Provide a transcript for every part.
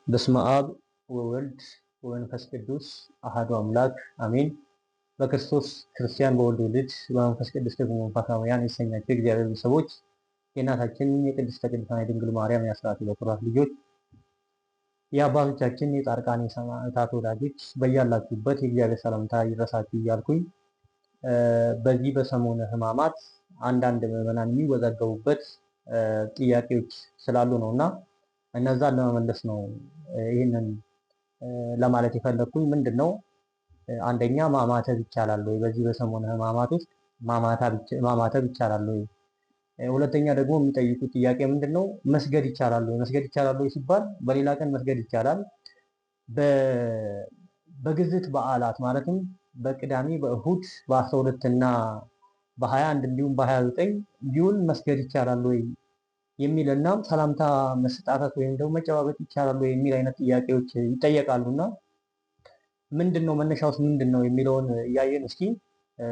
በስመ አብ ወወልድ ወመንፈስ ቅዱስ አሐዱ አምላክ አሜን። በክርስቶስ ክርስቲያን በወልድ ልጅ በመንፈስ ቅዱስ ደግሞ መንፈሳውያን የተሰኛችሁ የእግዚአብሔር ቤተሰቦች የእናታችን የቅድስተ ቅዱሳን የድንግል ማርያም የአስራት በኩራት ልጆች የአባቶቻችን የጻድቃን የሰማዕታት ወዳጆች በያላችሁበት የእግዚአብሔር ሰላምታ ይድረሳችሁ እያልኩኝ በዚህ በሰሙነ ሕማማት አንዳንድ ምዕመናን የሚወዛገቡበት ጥያቄዎች ስላሉ ነውና እነዛን ለመመለስ ነው ይህንን ለማለት የፈለኩኝ። ምንድነው አንደኛ ማማተብ ይቻላል ወይ? በዚህ በሰሙነ ሕማማት ውስጥ ማማተብ ይቻላል ወይ? ሁለተኛ ደግሞ የሚጠይቁት ጥያቄ ምንድነው መስገድ ይቻላል ወይ? መስገድ ይቻላል ወይ ሲባል በሌላ ቀን መስገድ ይቻላል። በግዝት በዓላት ማለትም በቅዳሜ በእሁድ በ12 እና በ21 እንዲሁም በ29 ቢውል መስገድ ይቻላል ወይ የሚልና ሰላምታ መስጣታት ወይም ደግሞ መጨባበጥ ይቻላል ወይ የሚል አይነት ጥያቄዎች ይጠየቃሉና ምንድነው መነሻውስ ምንድነው የሚለውን እያየን እስኪ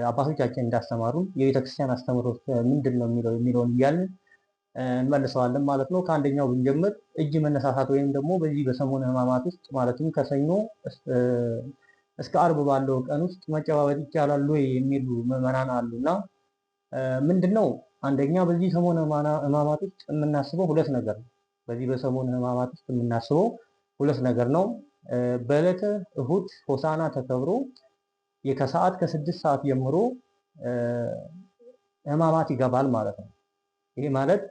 አባቶቻችን እንዳስተማሩ የቤተክርስቲያን አስተምሮት ምንድነው የሚለውን እያልን እንመልሰዋለን ማለት ነው። ከአንደኛው ብንጀምር እጅ መነሳሳት ወይም ደግሞ በዚህ በሰሙነ ሕማማት ውስጥ ማለትም ከሰኞ እስከ አርብ ባለው ቀን ውስጥ መጨባበጥ ይቻላል ወይ የሚሉ ምዕመናን አሉና ምንድነው አንደኛ በዚህ ሰሙነ ሕማማት ውስጥ የምናስበው ሁለት ነገር ነው። በዚህ በሰሙነ ሕማማት ውስጥ የምናስበው ሁለት ነገር ነው። በዕለተ እሁድ ሆሳዕና ተከብሮ ከሰዓት ከ6 ሰዓት ጀምሮ ሕማማት ይገባል ማለት ነው። ይሄ ማለት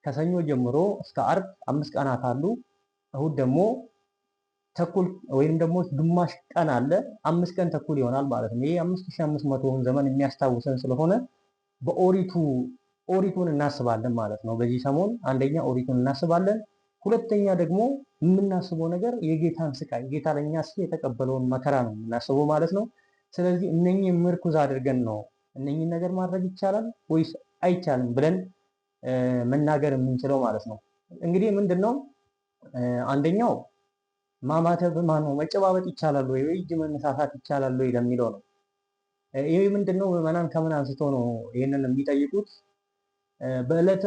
ከሰኞ ጀምሮ እስከ አርብ 5 ቀናት አሉ። እሁድ ደግሞ ተኩል ወይም ደግሞ ግማሽ ቀን አለ። 5 ቀን ተኩል ይሆናል ማለት ነው። ይሄ 5500ውን ዘመን የሚያስታውሰን ስለሆነ ኦሪቱን እናስባለን ማለት ነው። በዚህ ሰሞን አንደኛ ኦሪቱን እናስባለን። ሁለተኛ ደግሞ የምናስበው ነገር የጌታን ስቃይ ጌታ ለኛ ሲል የተቀበለውን መከራ ነው የምናስበው ማለት ነው። ስለዚህ እነኚህ ምርኩዝ አድርገን ነው እነኚህን ነገር ማድረግ ይቻላል ወይስ አይቻልም ብለን መናገር የምንችለው ማለት ነው። እንግዲህ ምንድነው አንደኛው ማማተብ ማነው መጨባበጥ ይቻላል ወይ እጅ መነሳሳት ይቻላል ወይ ለሚለው ነው። ይሄ ምንድነው ምዕመናን ከምን አንስቶ ነው ይሄንን የሚጠይቁት? በዕለተ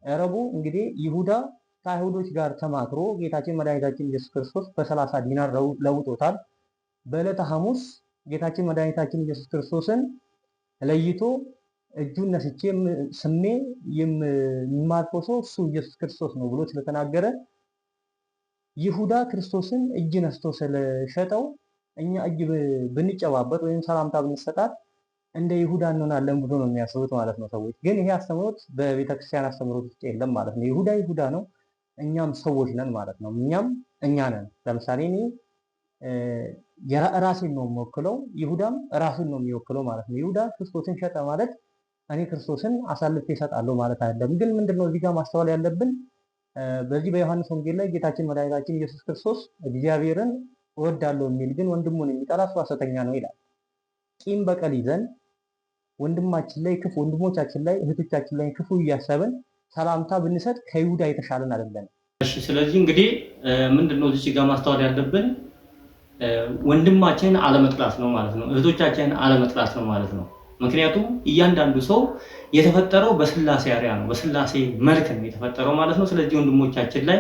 ረቡዕ እንግዲህ ይሁዳ ከአይሁዶች ጋር ተማክሮ ጌታችን መድኃኒታችን ኢየሱስ ክርስቶስ በ30 ዲናር ለውጦታል። በዕለተ ሐሙስ ጌታችን መድኃኒታችን ኢየሱስ ክርስቶስን ለይቶ እጁን ነስቼ ስሜ የማልፈው ሰው እሱ ኢየሱስ ክርስቶስ ነው ብሎ ስለተናገረ ይሁዳ ክርስቶስን እጅ ነስቶ ስለሸጠው እኛ እጅ ብንጨባበጥ ወይም ሰላምታ ብንሰጣት እንደ ይሁዳ እንሆናለን ብሎ ነው የሚያስቡት ማለት ነው ሰዎች። ግን ይሄ አስተምሮት በቤተክርስቲያን አስተምሮት ውስጥ የለም ማለት ነው። ይሁዳ ነው፣ እኛም ሰዎች ነን ማለት ነው። እኛ ነን። ለምሳሌ እኔ ራሴን ነው የምወክለው፣ ይሁዳም ራሱን ነው የሚወክለው ማለት ነው። ይሁዳ ክርስቶስን ሸጠ ማለት እኔ ክርስቶስን አሳልፌ እሰጣለሁ ማለት አይደለም። ግን ምንድነው እዚህ ጋር ማስተዋል ያለብን በዚህ በዮሐንስ ወንጌል ላይ ጌታችን መድኃኒታችን ኢየሱስ ክርስቶስ እግዚአብሔርን እወዳለሁ የሚል ግን ወንድሙን የሚጠላ እሱ ሐሰተኛ ነው ይላል። ቂም በቀል ይዘን ወንድማችን ላይ ክፉ ወንድሞቻችን ላይ እህቶቻችን ላይ ክፉ እያሰብን ሰላምታ ብንሰጥ ከይሁዳ የተሻለን አይደለም። እሺ፣ ስለዚህ እንግዲህ ምንድነው እዚህ ጋር ማስተዋል ያለብን ወንድማችንን አለመጥላት ነው ማለት ነው። እህቶቻችንን አለመጥላት ነው ማለት ነው። ምክንያቱም እያንዳንዱ ሰው የተፈጠረው በስላሴ አርአያ ነው፣ በስላሴ መልክ ነው የተፈጠረው ማለት ነው። ስለዚህ ወንድሞቻችን ላይ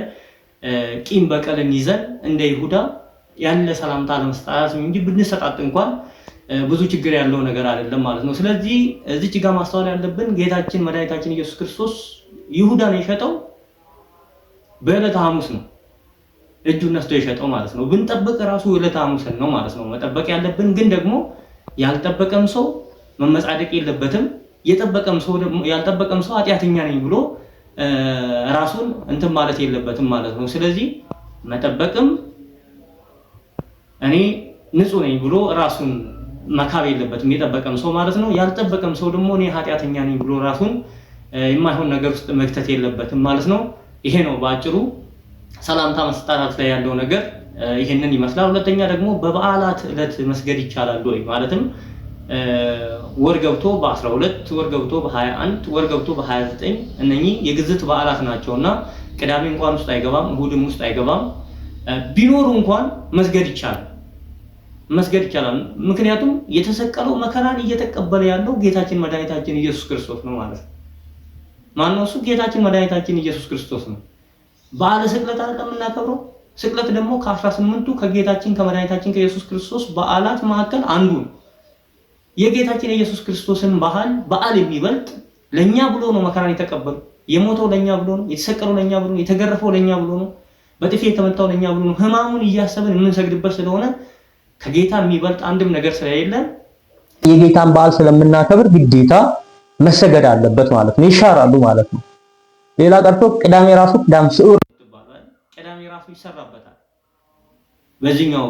ቂም በቀልን ይዘን እንደ ይሁዳ ያለ ሰላምታ ለመስጠት እንጂ ብንሰጣጥ እንኳን ብዙ ችግር ያለው ነገር አይደለም ማለት ነው። ስለዚህ እዚች ጋር ማስተዋል ያለብን ጌታችን መድኃኒታችን ኢየሱስ ክርስቶስ ይሁዳን የሸጠው በዕለተ ሐሙስ ነው። እጁን ነስቶ የሸጠው ማለት ነው። ብንጠብቅ ራሱ ዕለተ ሐሙስን ነው ማለት ነው መጠበቅ ያለብን። ግን ደግሞ ያልጠበቀም ሰው መመጻደቅ የለበትም። ያልጠበቀም ሰው ኃጢአተኛ ነኝ ብሎ ራሱን እንትን ማለት የለበትም ማለት ነው። ስለዚህ መጠበቅም እኔ ንጹህ ነኝ ብሎ ራሱን መካብ የለበትም የጠበቀም ሰው ማለት ነው። ያልጠበቀም ሰው ደግሞ እኔ ኃጢአተኛ ነኝ ብሎ ራሱን የማይሆን ነገር ውስጥ መክተት የለበትም ማለት ነው። ይሄ ነው በአጭሩ ሰላምታ መስጣታት ላይ ያለው ነገር ይሄንን ይመስላል። ሁለተኛ ደግሞ በበዓላት ዕለት መስገድ ይቻላል ወይ? ማለትም ወር ገብቶ በ12 ወር ገብቶ በ21 ወር ገብቶ በ29 እነኚህ የግዝት በዓላት ናቸውና ቅዳሜ እንኳን ውስጥ አይገባም፣ እሁድም ውስጥ አይገባም። ቢኖሩ እንኳን መስገድ ይቻላል። ምክንያቱም የተሰቀለው መከራን እየተቀበለ ያለው ጌታችን መድኃኒታችን ኢየሱስ ክርስቶስ ነው ማለት ነው። ማነው እሱ? ጌታችን መድኃኒታችን ኢየሱስ ክርስቶስ ነው። በዓለ ስቅለት አይደለም የምናከብረው? ስቅለት ደግሞ ከ18ቱ ከጌታችን ከመድኃኒታችን ከኢየሱስ ክርስቶስ በዓላት መካከል አንዱ ነው። የጌታችን የኢየሱስ ክርስቶስን በዓል የሚበልጥ ለኛ ብሎ ነው መከራን የተቀበለው። የሞተው ለኛ ብሎ ነው፣ የተሰቀለው ለኛ ብሎ ነው፣ የተገረፈው ለኛ ብሎ ነው፣ በጥፊ የተመታው ለኛ ብሎ ነው። ሕማሙን እያሰብን የምንሰግድበት ስለሆነ ከጌታ የሚበልጥ አንድም ነገር ስለሌለ የጌታን በዓል ስለምናከብር ግዴታ መሰገድ አለበት ማለት ነው። ይሻራሉ ማለት ነው። ሌላ ቀርቶ ቅዳሜ ራሱ ቅዳም ስዑር ይባላል። ቅዳሜ ራሱ ይሰራበታል። በዚህኛው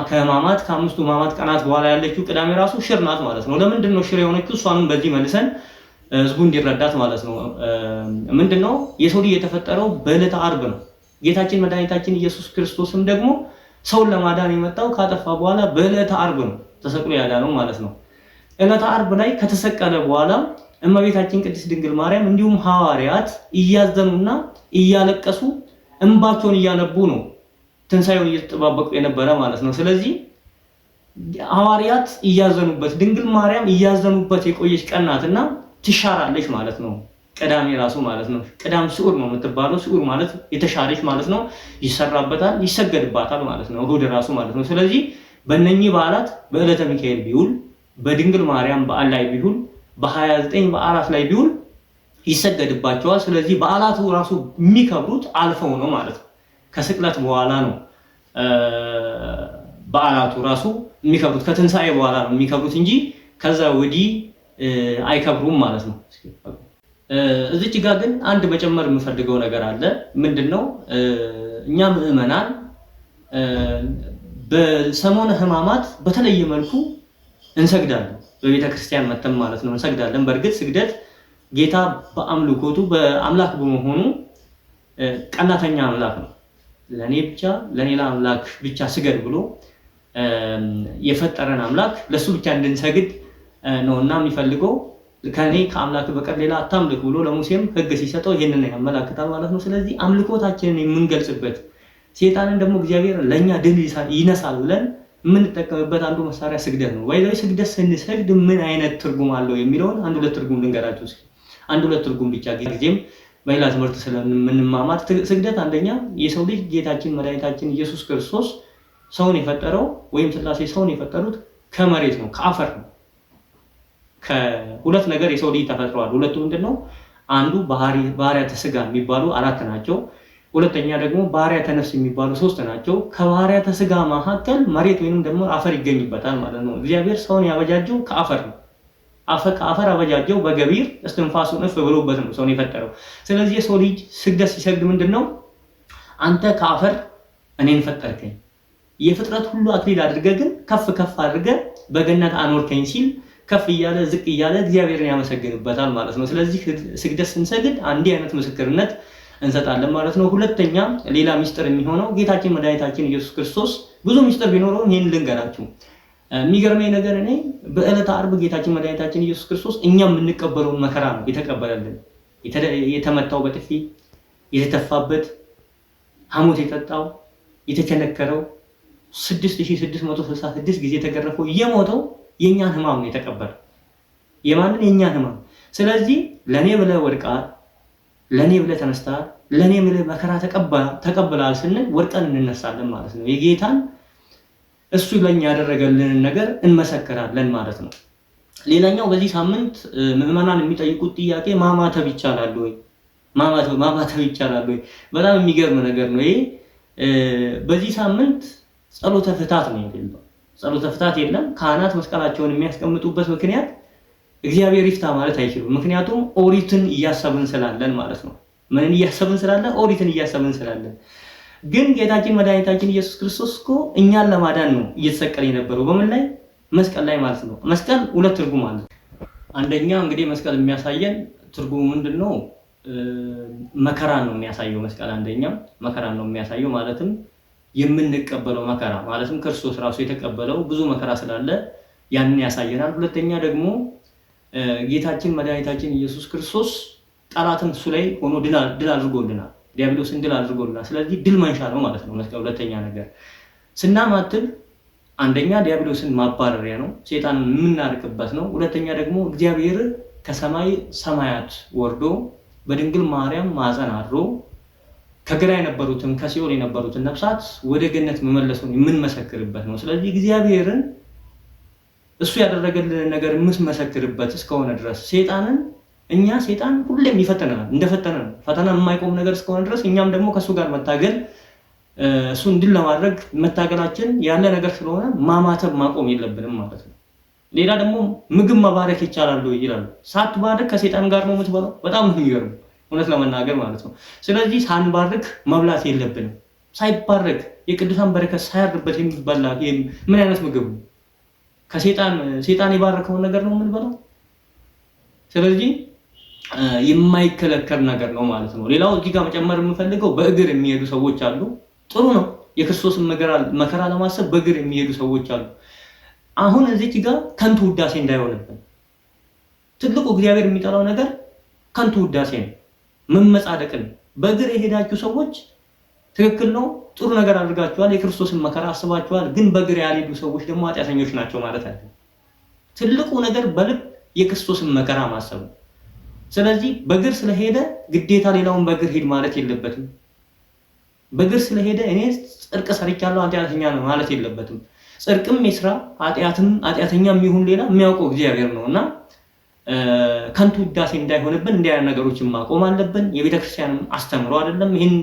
ከሕማማት ከአምስቱ ሕማማት ቀናት በኋላ ያለችው ቅዳሜ ራሱ ሽር ናት ማለት ነው። ለምንድን ነው ሽር የሆነችው? እሷንም በዚህ መልሰን ህዝቡ እንዲረዳት ማለት ነው። ምንድነው የሰው ልጅ የተፈጠረው በዕለተ ዓርብ ነው። ጌታችን መድኃኒታችን ኢየሱስ ክርስቶስም ደግሞ ሰውን ለማዳን የመጣው ካጠፋ በኋላ በዕለተ ዓርብ ነው ተሰቅሎ ያዳነው ማለት ነው። ዕለተ ዓርብ ላይ ከተሰቀለ በኋላ እመቤታችን ቅድስት ድንግል ማርያም እንዲሁም ሐዋርያት እያዘኑና እያለቀሱ እንባቸውን እያነቡ ነው ትንሳኤውን እየተጠባበቁ የነበረ ማለት ነው። ስለዚህ ሐዋርያት እያዘኑበት ድንግል ማርያም እያዘኑበት የቆየች ቀን ናትና ትሻራለች ማለት ነው። ቅዳሜ ራሱ ማለት ነው ቅዳም ስዑር ነው የምትባለው። ስዑር ማለት የተሻረች ማለት ነው። ይሰራበታል፣ ይሰገድባታል ማለት ነው። እሑድ ራሱ ማለት ነው። ስለዚህ በእነኚህ በዓላት በዕለተ ሚካኤል ቢውል፣ በድንግል ማርያም በዓል ላይ ቢውል፣ በ29 በዓላት ላይ ቢውል ይሰገድባቸዋል። ስለዚህ በዓላቱ ራሱ የሚከብሩት አልፈው ነው ማለት ነው። ከስቅለት በኋላ ነው በዓላቱ ራሱ የሚከብሩት፣ ከትንሣኤ በኋላ ነው የሚከብሩት እንጂ ከዛ ወዲህ አይከብሩም ማለት ነው። እዚች ጋር ግን አንድ መጨመር የምፈልገው ነገር አለ። ምንድነው? እኛ ምዕመናን በሰሞነ ሕማማት በተለየ መልኩ እንሰግዳለን። በቤተ ክርስቲያን መተን ማለት ነው እንሰግዳለን። በእርግጥ ስግደት ጌታ በአምልኮቱ በአምላክ በመሆኑ ቀናተኛ አምላክ ነው። ለኔላ አምላክ ብቻ ስገድ ብሎ የፈጠረን አምላክ ለሱ ብቻ እንድንሰግድ ነውና የሚፈልገው። ከኔ ከአምላክ በቀር ሌላ አታምልክ ብሎ ለሙሴም ሕግ ሲሰጠው ይሄንን ያመላክታል ማለት ነው። ስለዚህ አምልኮታችንን የምንገልጽበት ሴጣንን ደግሞ እግዚአብሔር ለኛ ድል ይነሳል ብለን የምንጠቀምበት አንዱ መሳሪያ ስግደት ነው። ወይ ስግደት ስንሰግድ ምን አይነት ትርጉም አለው የሚለውን አንድ ሁለት ትርጉም ልንገራችሁ እስኪ። አንድ ሁለት ትርጉም ብቻ ጊዜም በሌላ ትምህርት ስለምንማማር ስግደት አንደኛ የሰው ልጅ ጌታችን መድኃኒታችን ኢየሱስ ክርስቶስ ሰውን የፈጠረው ወይም ሥላሴ ሰውን የፈጠሩት ከመሬት ነው፣ ከአፈር ነው። ከሁለት ነገር የሰው ልጅ ተፈጥሯል። ሁለቱ ምንድነው? አንዱ ባህሪያተ ሥጋ የሚባሉ 4 ናቸው። ሁለተኛ ደግሞ ባህሪያተ ነፍስ የሚባሉ 3 ናቸው። ከባህሪያተ ሥጋ መካከል መሬት ወይንም ደግሞ አፈር ይገኝበታል ማለት ነው። እግዚአብሔር ሰውን ያበጃጀው ከአፈር ነው። ከአፈር አበጃጀው በገቢር እስትንፋሱን እፍ ብሎበት ነው ሰውን የፈጠረው። ስለዚህ የሰው ልጅ ስግደት ሲሰግድ ምንድነው? አንተ ከአፈር እኔን ፈጠርከኝ፣ የፍጥረት ሁሉ አክሊል አድርገህ ግን ከፍ ከፍ አድርገህ በገነት አኖርከኝ ሲል ከፍ እያለ ዝቅ እያለ እግዚአብሔርን ያመሰግንበታል ማለት ነው። ስለዚህ ስግደት ስንሰግድ አንድ አይነት ምስክርነት እንሰጣለን ማለት ነው። ሁለተኛ ሌላ ሚስጥር የሚሆነው ጌታችን መድኃኒታችን ኢየሱስ ክርስቶስ ብዙ ሚስጥር ቢኖረው ይሄን ልንገራችሁ። የሚገርመኝ ነገር እኔ በዕለተ ዓርብ ጌታችን መድኃኒታችን ኢየሱስ ክርስቶስ እኛ የምንቀበለውን መከራ ነው የተቀበለልን። የተመታው በጥፊ የተተፋበት፣ ሐሞት የጠጣው፣ የተቸነከረው፣ 6666 ጊዜ የተገረፈው፣ የሞተው የኛን ሕማም ነው የተቀበለው። የማንን? የኛን ሕማም። ስለዚህ ለኔ ብለህ ወድቀሃል፣ ለኔ ብለህ ተነስተሃል፣ ለኔ ብለህ መከራ ተቀበላል ስንል ወድቀን እንነሳለን ማለት ነው። የጌታን እሱ ለኛ ያደረገልንን ነገር እንመሰክራለን ማለት ነው። ሌላኛው በዚህ ሳምንት ምዕመናን የሚጠይቁት ጥያቄ ማማተብ ይቻላል ወይ? ማማተብ ይቻላል ወይ? በጣም የሚገርም ነገር ነው ይሄ። በዚህ ሳምንት ጸሎተ ፍታት ነው የሌለው። ጸሎተ ፍታት የለም። ካህናት መስቀላቸውን የሚያስቀምጡበት ምክንያት እግዚአብሔር ይፍታ ማለት አይችሉም። ምክንያቱም ኦሪትን እያሰብን ስላለን ማለት ነው። ምንን እያሰብን ስላለን? ኦሪትን እያሰብን ስላለን። ግን ጌታችን መድኃኒታችን ኢየሱስ ክርስቶስ እኮ እኛን ለማዳን ነው እየተሰቀለ የነበረው። በምን ላይ? መስቀል ላይ ማለት ነው። መስቀል ሁለት ትርጉም አለው። አንደኛ እንግዲህ መስቀል የሚያሳየን ትርጉሙ ምንድነው? መከራን ነው የሚያሳየው። መስቀል አንደኛ መከራን ነው የሚያሳየው፣ ማለትም የምንቀበለው መከራ ማለትም ክርስቶስ ራሱ የተቀበለው ብዙ መከራ ስላለ ያንን ያሳየናል። ሁለተኛ ደግሞ ጌታችን መድኃኒታችን ኢየሱስ ክርስቶስ ጠላትን እሱ ላይ ሆኖ ድል አድርጎልናል። ዲያብሎስን ድል አድርጎልናል። ስለዚህ ድል መንሻ ነው ማለት ነው መስቀል። ሁለተኛ ነገር ስናማትብ አንደኛ ዲያብሎስን ማባረሪያ ነው፣ ሰይጣንን የምናርቅበት ነው። ሁለተኛ ደግሞ እግዚአብሔር ከሰማይ ሰማያት ወርዶ በድንግል ማርያም ማፀን አድሮ ከግራ የነበሩትን ከሲኦል የነበሩትን ነፍሳት ወደ ገነት መመለሱን የምንመሰክርበት ነው። ስለዚህ እግዚአብሔርን እሱ ያደረገልን ነገር የምንመሰክርበት እስከሆነ ድረስ ሰይጣን ሁሌም ይፈተናል፣ እንደፈተነ ነው። ፈተና የማይቆም ነገር እስከሆነ ድረስ እኛም ደግሞ ከሱ ጋር መታገል እሱን ድል ለማድረግ መታገላችን ያለ ነገር ስለሆነ ማማተብ ማቆም የለብንም ማለት ነው። ሌላ ደግሞ ምግብ መባረክ ይቻላል ይላሉ። ሳትባርክ ከሰይጣን ጋር ነው የምትበላው። በጣም ነው የሚገርም እውነት ለመናገር ማለት ነው። ስለዚህ ሳንባርክ መብላት የለብንም። ሳይባረክ የቅዱሳን በረከት ሳያርበት የሚበላ ምን አይነት ምግብ ነው? ከሰይጣን የባረከውን ነገር ነው የምንበላው። ስለዚህ የማይከለከል ነገር ነው ማለት ነው። ሌላው እዚህ ጋር መጨመር የምፈልገው በእግር የሚሄዱ ሰዎች አሉ። ጥሩ ነው። የክርስቶስን መከራ ለማሰብ በእግር የሚሄዱ ሰዎች አሉ። አሁን እዚህ ጋር ከንቱ ውዳሴ እንዳይሆንብን፣ ትልቁ እግዚአብሔር የሚጠላው ነገር ከንቱ ውዳሴ ነው፣ መመጻደቅን። በእግር የሄዳችሁ ሰዎች ትክክል ነው፣ ጥሩ ነገር አድርጋችኋል፣ የክርስቶስን መከራ አስባችኋል። ግን በእግር ያልሄዱ ሰዎች ደግሞ ኃጢአተኞች ናቸው ማለት አይደለም። ትልቁ ነገር በልብ የክርስቶስን መከራ ማሰብ ነው። ስለዚህ በእግር ስለሄደ ግዴታ ሌላውን በእግር ሄድ ማለት የለበትም። በእግር ስለሄደ እኔ ጽድቅ ሰርቻለሁ ኃጢአተኛ ነው ማለት የለበትም። ጽድቅም የስራ ኃጢአተኛም ይሁን ሌላ የሚያውቀው እግዚአብሔር ነውና ከንቱ ውዳሴ እንዳይሆንብን እንዲህ አይነት ነገሮችን ማቆም አለብን። የቤተክርስቲያንም አስተምሮ አይደለም፣ ይህን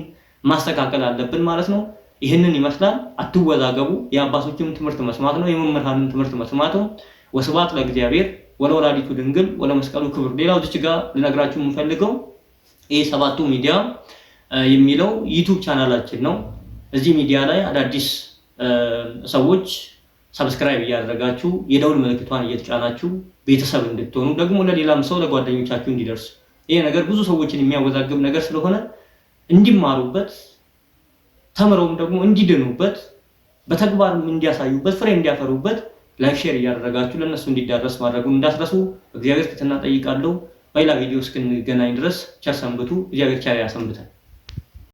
ማስተካከል አለብን ማለት ነው። ይህንን ይመስላል። አትወዛገቡ። የአባቶችም ትምህርት መስማት ነው፣ የመምህራንን ትምህርት መስማት ነው። ወስብሐት ለእግዚአብሔር ወለወላዲቱ ድንግል ወለመስቀሉ ክብር። ሌላው እዚህ ጋር ልነግራችሁ የምፈልገው ይሄ ሰባቱ ሚዲያ የሚለው ዩቲዩብ ቻናላችን ነው። እዚህ ሚዲያ ላይ አዳዲስ ሰዎች ሰብስክራይብ እያደረጋችሁ የደውል ምልክቷን እየተጫናችሁ ቤተሰብ እንድትሆኑ ደግሞ ለሌላም ሰው ለጓደኞቻችሁ እንዲደርስ ይሄ ነገር ብዙ ሰዎችን የሚያወዛግብ ነገር ስለሆነ እንዲማሩበት ተምረውም ደግሞ እንዲድኑበት በተግባርም እንዲያሳዩበት ፍሬ እንዲያፈሩበት ላይክ ሼር እያደረጋችሁ ለነሱ እንዲዳረስ ማድረጉን እንዳትረሱ። እግዚአብሔር ትህትና ጠይቃለሁ። በሌላ ቪዲዮ እስክንገናኝ ድረስ ቸር ሰንብቱ። እግዚአብሔር ቸር ያሰንብተን።